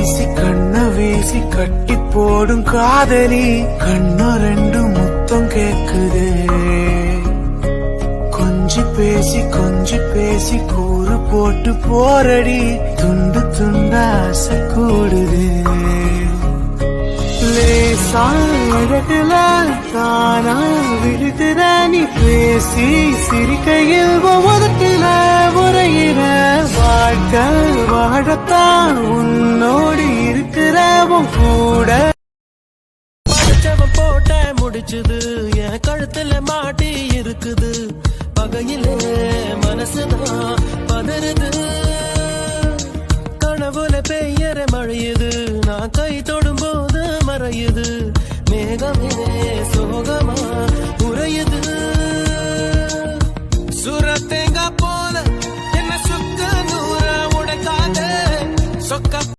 வீசி கண்ண வீசி கட்டி போடும் காதலி கண்ணு ரெண்டு முத்தம் கேக்குதே கொஞ்சி பேசி கூறு போட்டு போரடி துண்டு துண்டாசை கூடுது லேசாழகுல தானா விழுதுற நீ பேசி சிரிக்கையில் ஒவ்வொருத்தில உரையிற வாழ்க்கை வாழத்தான் உன்னோடு இருக்கிறவன் கூட போட்ட முடிச்சுது என் கழுத்துல மாட்டி இருக்குது பகையிலே மனசுதான் பதறுது கனவுல பெய்யற மழையுது நான் கை தொடும் போது மறையுது மேகமே சோகமா உறையுது சுரத்தேங்கா போல என்ன சுத்த நூற உடைக்காத சொக்க